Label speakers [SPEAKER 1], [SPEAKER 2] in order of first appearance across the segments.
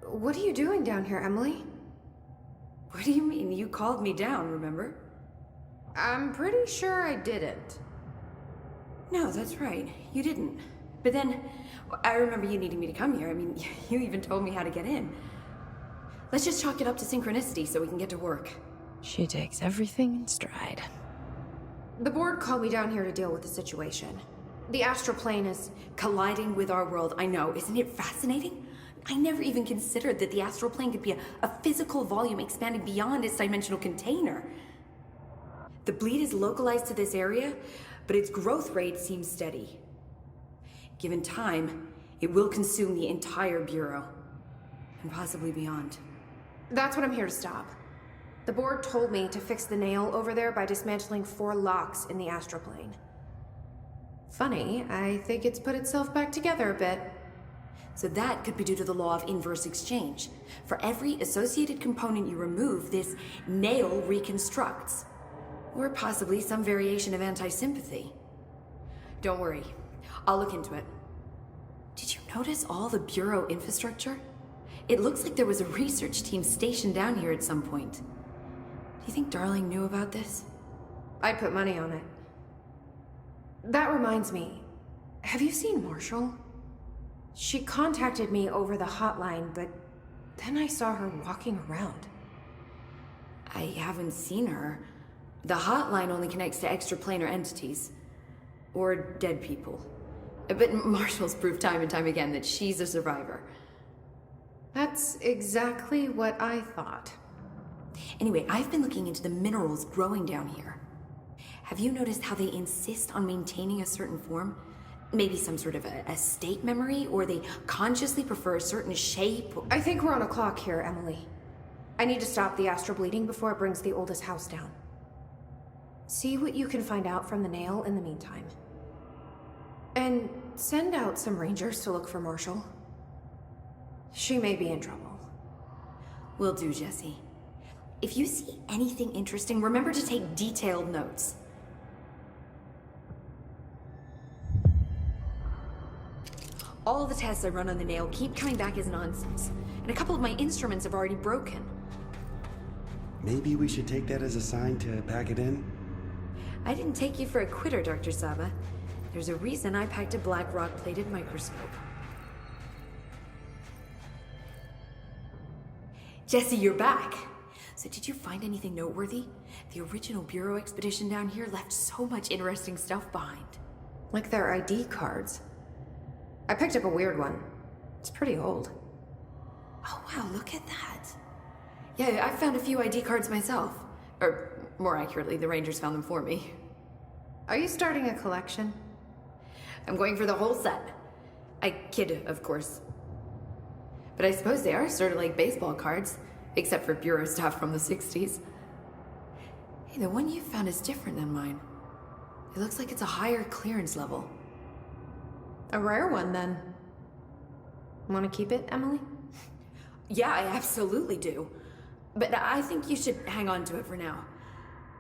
[SPEAKER 1] What are you doing down here, Emily?
[SPEAKER 2] What do you mean? You called me down, remember?
[SPEAKER 1] I'm pretty sure I didn't.
[SPEAKER 2] No, that's right. You didn't. But then, I remember you needing me to come here. I mean, you even told me how to get in. Let's just chalk it up to synchronicity so we can get to work.
[SPEAKER 3] She takes everything in stride.
[SPEAKER 1] The board called me down here to deal with the situation. The astral plane is...
[SPEAKER 2] Colliding with our world, I know. Isn't it fascinating? I never even considered that the astral plane could be a physical volume expanding beyond its dimensional container. The bleed is localized to this area, but its growth rate seems steady. Given time, it will consume the entire Bureau, and possibly beyond.
[SPEAKER 1] That's what I'm here to stop. The board told me to fix the nail over there by dismantling 4 locks in the astral plane. Funny, I think it's put itself back together a bit.
[SPEAKER 2] So that could be due to the law of inverse exchange. For every associated component you remove, this nail reconstructs. Or possibly some variation of anti-sympathy. Don't worry, I'll look into it. Did you notice all the Bureau infrastructure? It looks like there was a research team stationed down here at some point. Do you think Darling knew about this?
[SPEAKER 1] I'd put money on it. That reminds me, have you seen Marshall? She contacted me over the hotline, but then I saw her walking around.
[SPEAKER 2] I haven't seen her. The hotline only connects to extraplanar entities. Or dead people. But Marshall's proved time and time again that she's a survivor.
[SPEAKER 1] That's exactly what I thought.
[SPEAKER 2] Anyway, I've been looking into the minerals growing down here. Have you noticed how they insist on maintaining a certain form? Maybe some sort of a state memory, or they consciously prefer a certain shape?
[SPEAKER 1] I think we're on a clock here, Emily. I need to stop the astral bleeding before it brings the oldest house down. See what you can find out from the nail in the meantime. And send out some rangers to look for Marshall. She may be in trouble.
[SPEAKER 2] Will do, Jesse. If you see anything interesting, remember to take detailed notes. All the tests I run on the nail keep coming back as nonsense, and a couple of my instruments have already broken.
[SPEAKER 4] Maybe we should take that as a sign to pack it in?
[SPEAKER 2] I didn't take you for a quitter, Dr. Saba. There's a reason I packed a black rock-plated microscope. Jesse, you're back! So did you find anything noteworthy? The original Bureau expedition down here left so much interesting stuff behind.
[SPEAKER 1] Like their ID cards. I picked up a weird one. It's pretty old.
[SPEAKER 2] Oh wow, look at that. Yeah, I found a few ID cards myself. Or, more accurately, the Rangers found them for me.
[SPEAKER 1] Are you starting a collection?
[SPEAKER 2] I'm going for the whole set. I kid, of course. But I suppose they are sort of like baseball cards, except for Bureau stuff from the 60s. Hey, the one you found is different than mine. It looks like it's a higher clearance level.
[SPEAKER 1] A rare one, then. Want to keep it, Emily?
[SPEAKER 2] Yeah, I absolutely do. But I think you should hang on to it for now.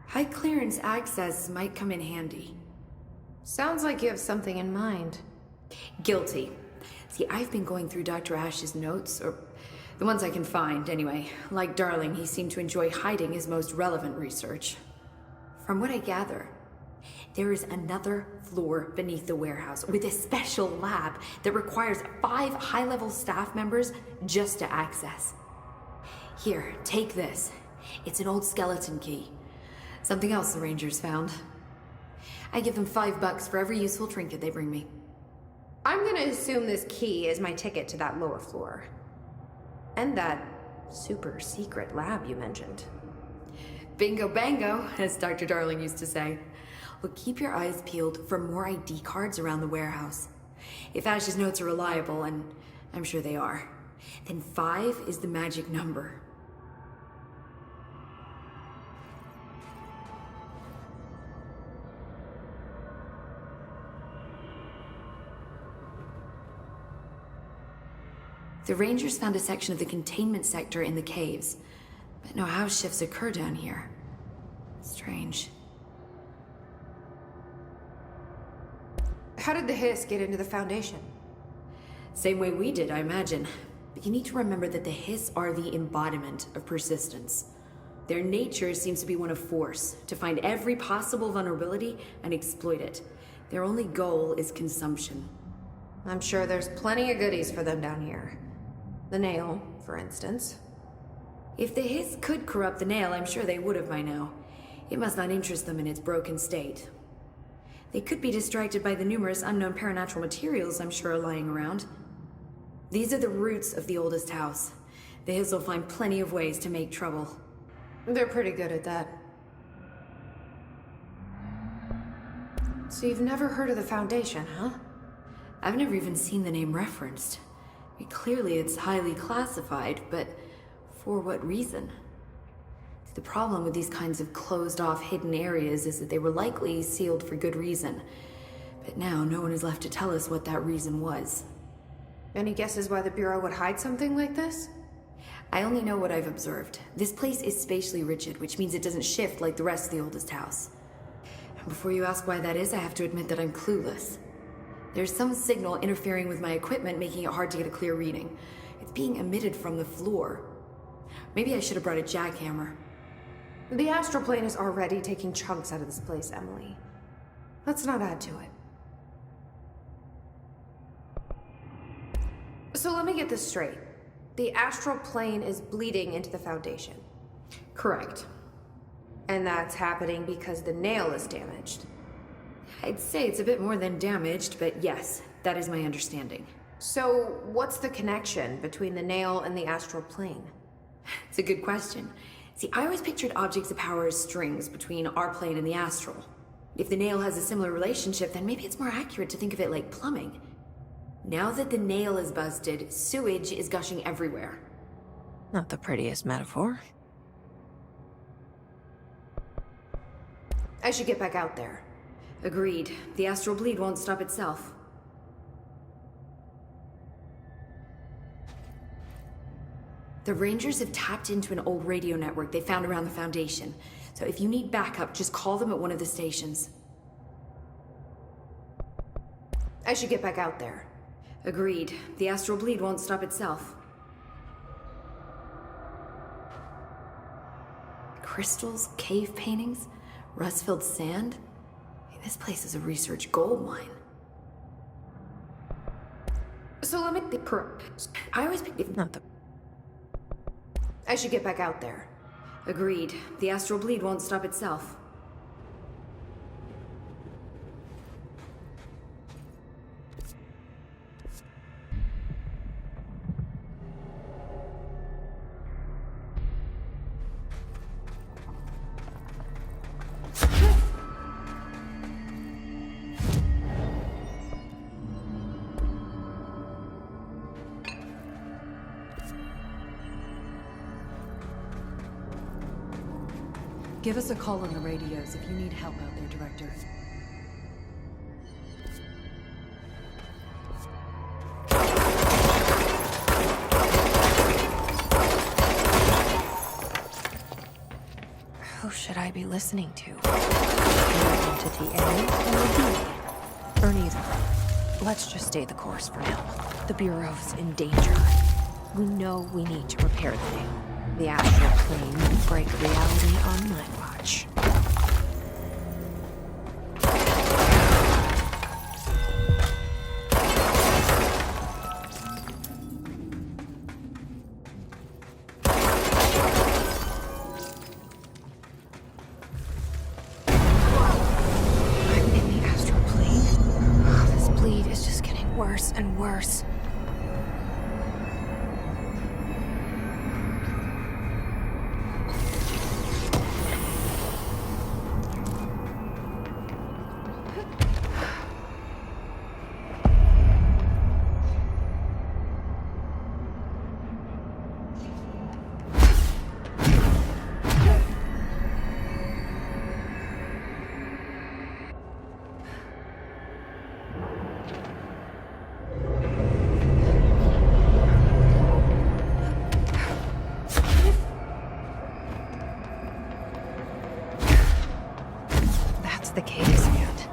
[SPEAKER 2] High clearance access might come in handy.
[SPEAKER 1] Sounds like you have something in mind.
[SPEAKER 2] Guilty. See, I've been going through Dr. Ash's notes, or the ones I can find, anyway. Like Darling, he seemed to enjoy hiding his most relevant research. From what I gather, there is another floor beneath the warehouse with a special lab that requires 5 high-level staff members just to access. Here, take this. It's an old skeleton key. Something else the Rangers found. I give them $5 for every useful trinket they bring me.
[SPEAKER 1] I'm gonna assume this key is my ticket to that lower floor. And that super secret lab you mentioned.
[SPEAKER 2] Bingo bango, as Dr. Darling used to say. Well, keep your eyes peeled for more ID cards around the warehouse. If Ash's notes are reliable, and I'm sure they are, then 5 is the magic number. The Rangers found a section of the containment sector in the caves, but no house shifts occur down here. Strange.
[SPEAKER 1] How did the hiss get into the Foundation?
[SPEAKER 2] Same way we did, I imagine. But you need to remember that the Hiss are the embodiment of persistence. Their nature seems to be one of force, to find every possible vulnerability and exploit it. Their only goal is consumption.
[SPEAKER 1] I'm sure there's plenty of goodies for them down here. The nail, for instance.
[SPEAKER 2] If the Hiss could corrupt the nail, I'm sure they would have by now. It must not interest them in its broken state. They could be distracted by the numerous unknown paranatural materials I'm sure are lying around. These are the roots of the oldest house. The Hiss will find plenty of ways to make trouble.
[SPEAKER 1] They're pretty good at that. So you've never heard of the Foundation, huh?
[SPEAKER 2] I've never even seen the name referenced. Clearly it's highly classified, but for what reason? The problem with these kinds of closed-off hidden areas is that they were likely sealed for good reason. But now no one is left to tell us what that reason was.
[SPEAKER 1] Any guesses why the Bureau would hide something like this?
[SPEAKER 2] I only know what I've observed. This place is spatially rigid, which means it doesn't shift like the rest of the oldest house. And before you ask why that is, I have to admit that I'm clueless. There's some signal interfering with my equipment, making it hard to get a clear reading. It's being emitted from the floor. Maybe I should have brought a jackhammer.
[SPEAKER 1] The astral plane is already taking chunks out of this place, Emily. Let's not add to it. So let me get this straight. The astral plane is bleeding into the Foundation.
[SPEAKER 2] Correct.
[SPEAKER 1] And that's happening because the nail is damaged.
[SPEAKER 2] I'd say it's a bit more than damaged, but yes, that is my understanding.
[SPEAKER 1] So what's the connection between the nail and the astral plane?
[SPEAKER 2] It's a good question. See, I always pictured objects of power as strings between our plane and the astral. If the nail has a similar relationship, then maybe it's more accurate to think of it like plumbing. Now that the nail is busted, sewage is gushing everywhere.
[SPEAKER 3] Not the prettiest metaphor.
[SPEAKER 1] I should get back out there.
[SPEAKER 2] Agreed. The astral bleed won't stop itself. The Rangers have tapped into an old radio network they found around the Foundation. So if you need backup, just call them at one of the stations.
[SPEAKER 1] I should get back out there.
[SPEAKER 2] Agreed. The astral bleed won't stop itself. Crystals, cave paintings, rust-filled sand. This place is a research gold mine.
[SPEAKER 1] So let me think.
[SPEAKER 2] I always pick...
[SPEAKER 3] Not the...
[SPEAKER 1] I should get back out there.
[SPEAKER 2] Agreed. The astral bleed won't stop itself.
[SPEAKER 5] Give us a call on the radios if you need help out there, Director.
[SPEAKER 3] Who should I be listening to? An entity A or B? Or neither? Let's just stay the course for now. The Bureau's in danger. We know we need to repair the nail. The astral plane will break reality on my watch. I'm in the astral plane. This bleed is just getting worse and worse. The case yet.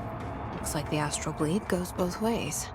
[SPEAKER 3] Looks like the astral bleed goes both ways.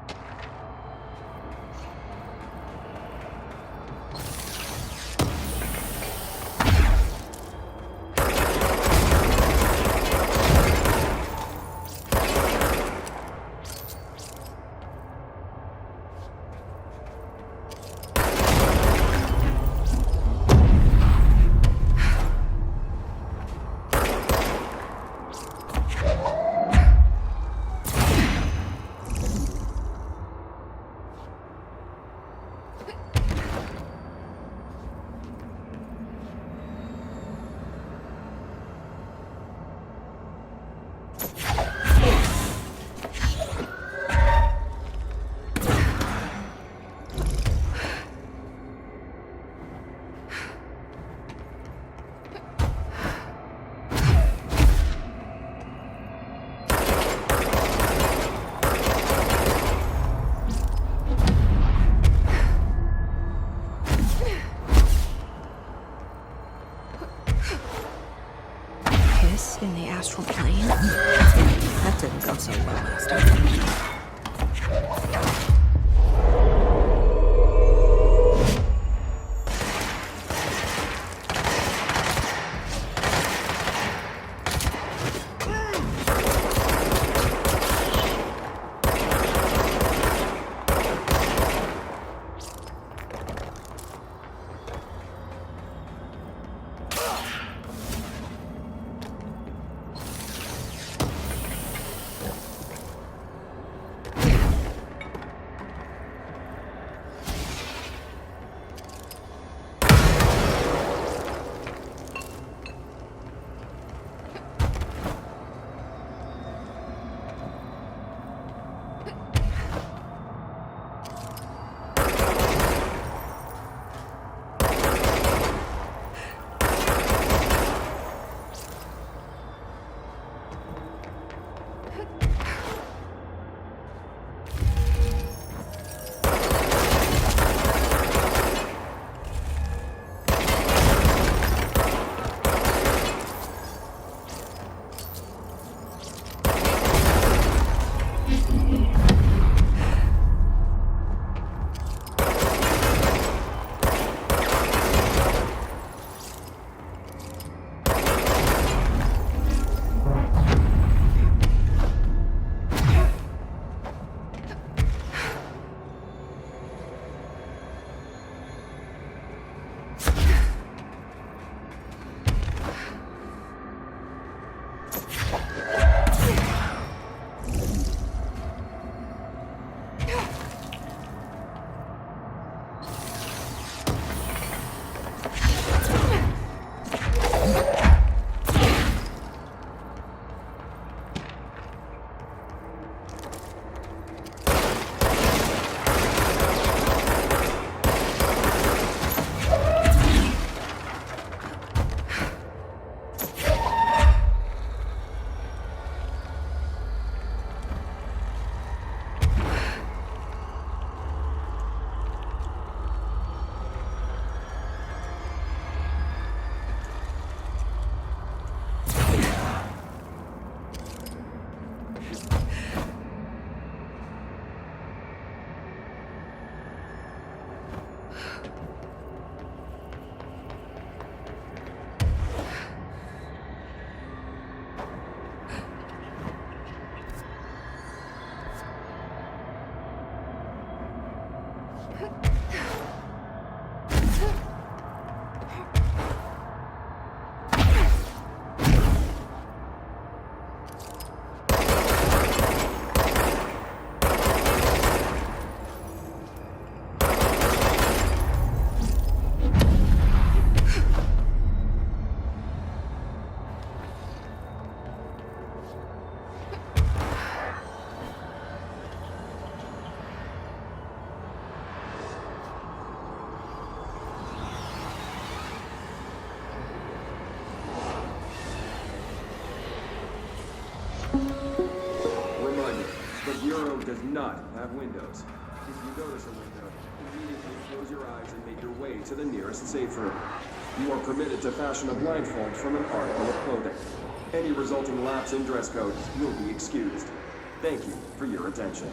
[SPEAKER 3] in the astral plane? That didn't go so well last time.
[SPEAKER 6] Does not have windows. If you notice a window, immediately close your eyes and make your way to the nearest safe room. You are permitted to fashion a blindfold from an article of clothing. Any resulting lapse in dress code will be excused. Thank you for your attention.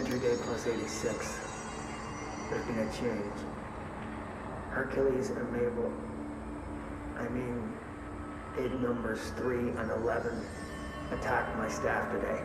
[SPEAKER 7] entry day plus 86. There's been a change. Hercules and Mabel. I mean, aid numbers 3 and 11 attacked my staff today.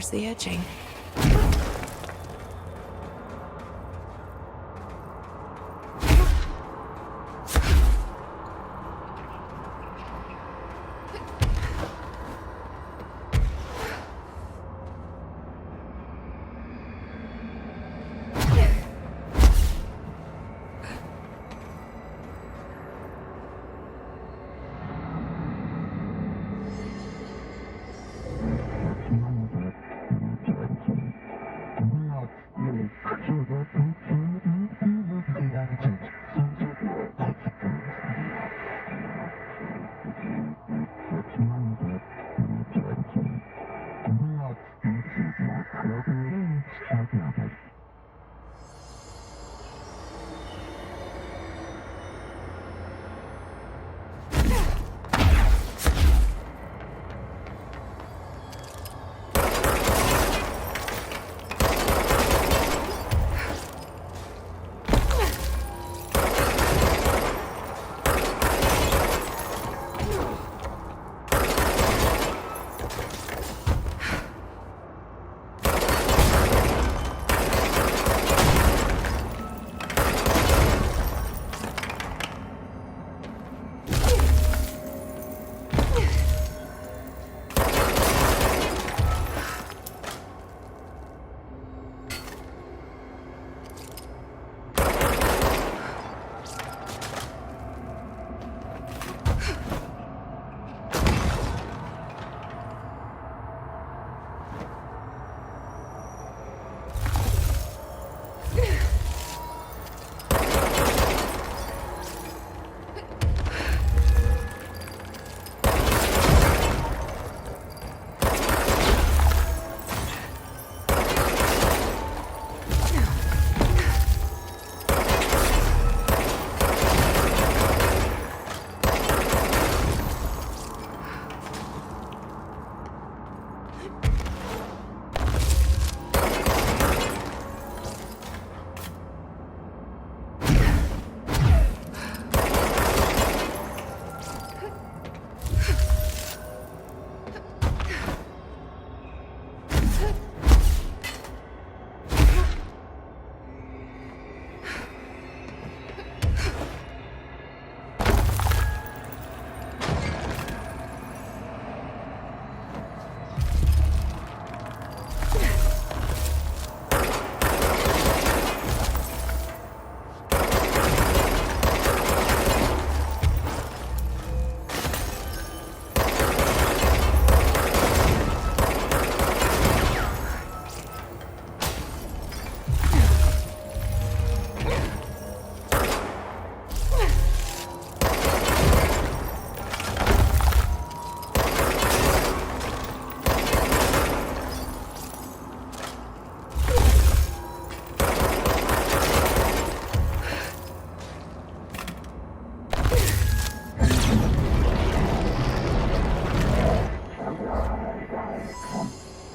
[SPEAKER 3] There's the etching.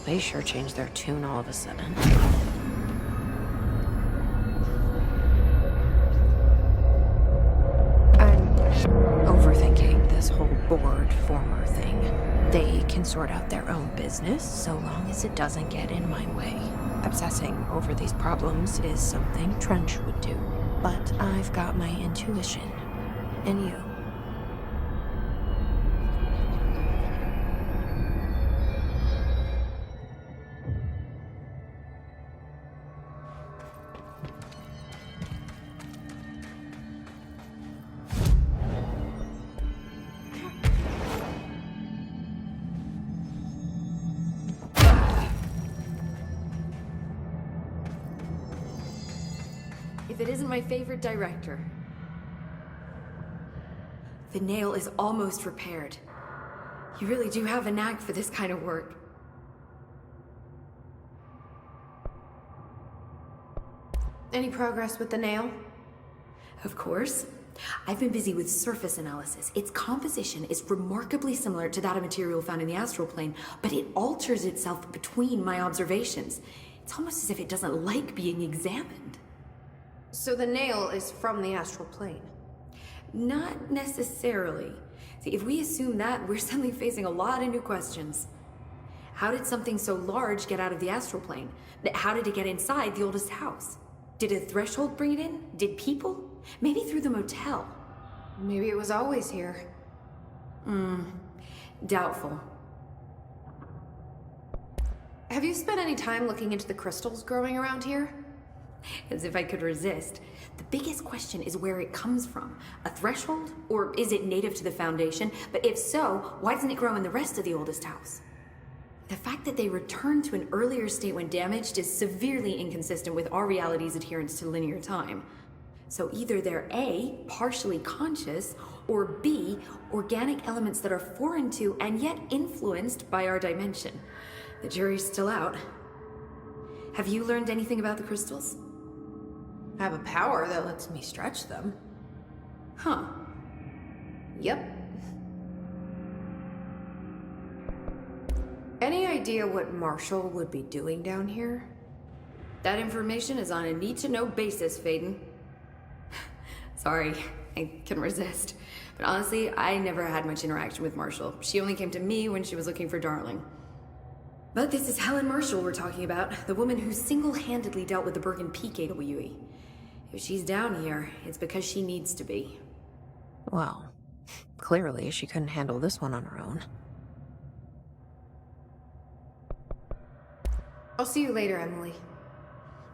[SPEAKER 3] They sure changed their tune all of a sudden. I'm overthinking this whole board former thing. They can sort out their own business so long as it doesn't get in my way. Obsessing over these problems is something Trench would do. But I've got my intuition. And you.
[SPEAKER 2] If it isn't my favorite director. The nail is almost repaired. You really do have a knack for this kind of work.
[SPEAKER 1] Any progress with the nail?
[SPEAKER 2] Of course. I've been busy with surface analysis. Its composition is remarkably similar to that of material found in the astral plane, but it alters itself between my observations. It's almost as if it doesn't like being examined.
[SPEAKER 1] So the nail is from the astral plane?
[SPEAKER 2] Not necessarily. See, if we assume that, we're suddenly facing a lot of new questions. How did something so large get out of the astral plane? How did it get inside the oldest house? Did a threshold bring it in? Did people? Maybe through the motel.
[SPEAKER 1] Maybe it was always here.
[SPEAKER 2] Doubtful.
[SPEAKER 1] Have you spent any time looking into the crystals growing around here?
[SPEAKER 2] As if I could resist. The biggest question is where it comes from. A threshold? Or is it native to the Foundation? But if so, why doesn't it grow in the rest of the oldest house? The fact that they returned to an earlier state when damaged is severely inconsistent with our reality's adherence to linear time. So either they're A, partially conscious, or B, organic elements that are foreign to and yet influenced by our dimension. The jury's still out. Have you learned anything about the crystals?
[SPEAKER 1] I have a power that lets me stretch them.
[SPEAKER 2] Huh.
[SPEAKER 1] Yep. Any idea what Marshall would be doing down here?
[SPEAKER 2] That information is on a need-to-know basis, Faden. Sorry, I couldn't resist. But honestly, I never had much interaction with Marshall. She only came to me when she was looking for Darling. But this is Helen Marshall we're talking about, the woman who single-handedly dealt with the Bergen Peak AWE. If she's down here, it's because she needs to be.
[SPEAKER 3] Well, clearly she couldn't handle this one on her own.
[SPEAKER 1] I'll see you later, Emily.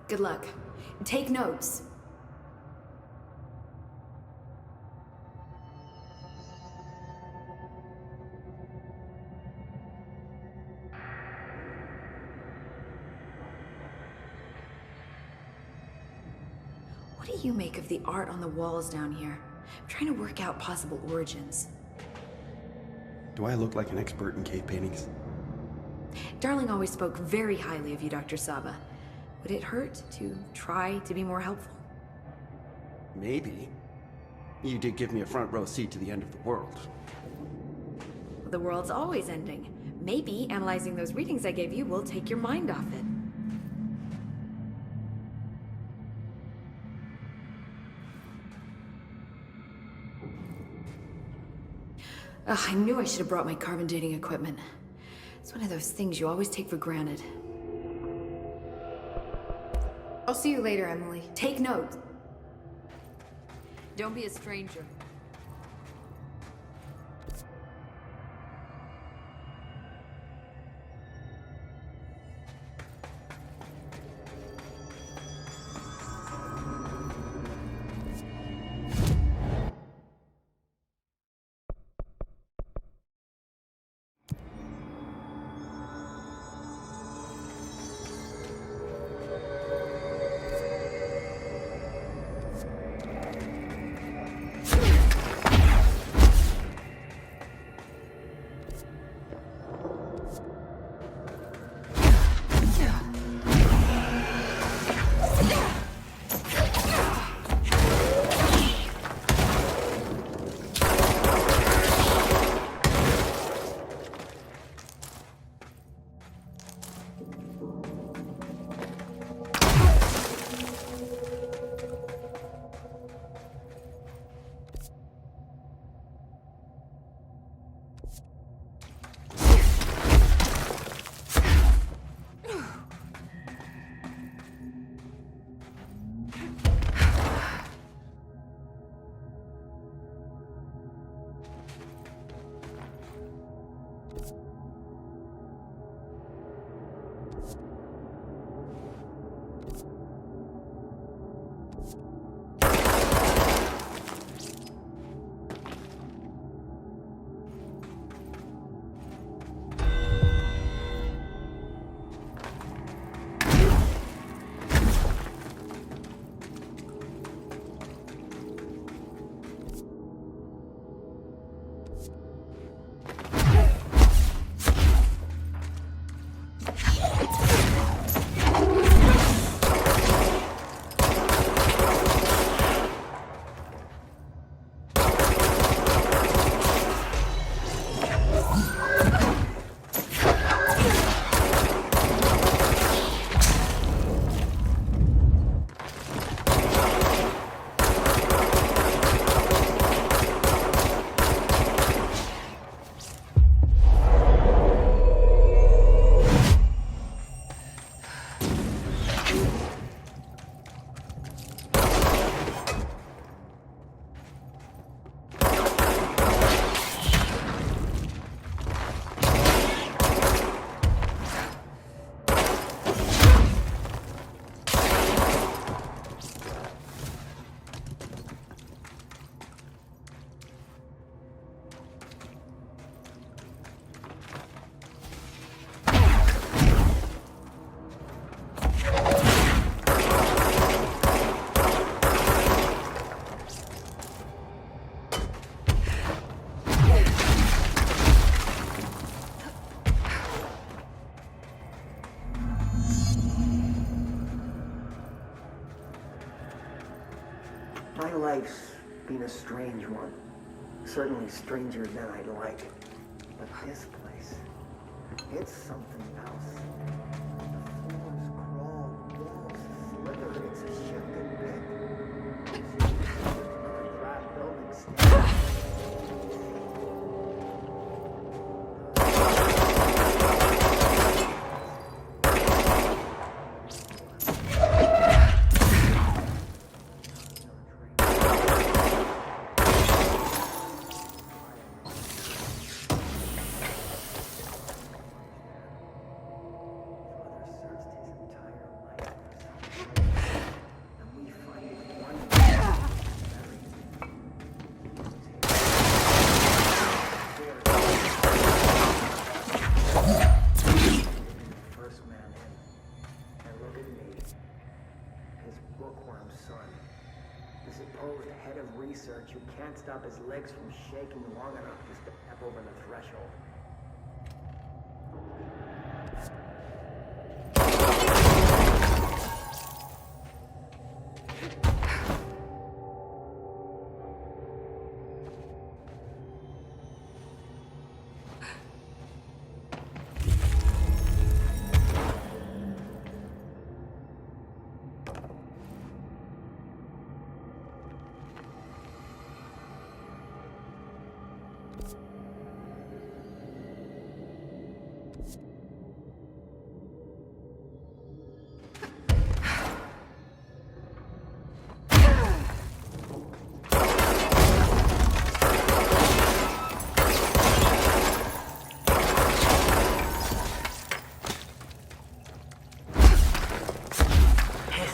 [SPEAKER 2] Good luck. Take notes. What do you make of the art on the walls down here? I'm trying to work out possible origins.
[SPEAKER 4] Do I look like an expert in cave paintings?
[SPEAKER 2] Darling always spoke very highly of you, Dr. Saba. Would it hurt to try to be more helpful?
[SPEAKER 4] Maybe. You did give me a front row seat to the end of the world.
[SPEAKER 2] The world's always ending. Maybe analyzing those readings I gave you will take your mind off it. Ugh, I knew I should have brought my carbon dating equipment. It's one of those things you always take for granted.
[SPEAKER 1] I'll see you later, Emily.
[SPEAKER 2] Take note. Don't be a stranger.
[SPEAKER 7] My life's been a strange one. Certainly stranger than I'd like. But this place, it's something else. The floors crawl, walls slither, it's a shifting pit. Another flat building standing. Research who can't stop his legs from shaking long enough to step over the threshold.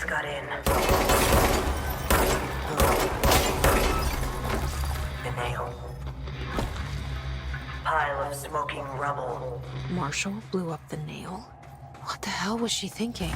[SPEAKER 7] Got in. The nail. Pile of smoking rubble.
[SPEAKER 3] Marshall blew up the nail? What the hell was she thinking?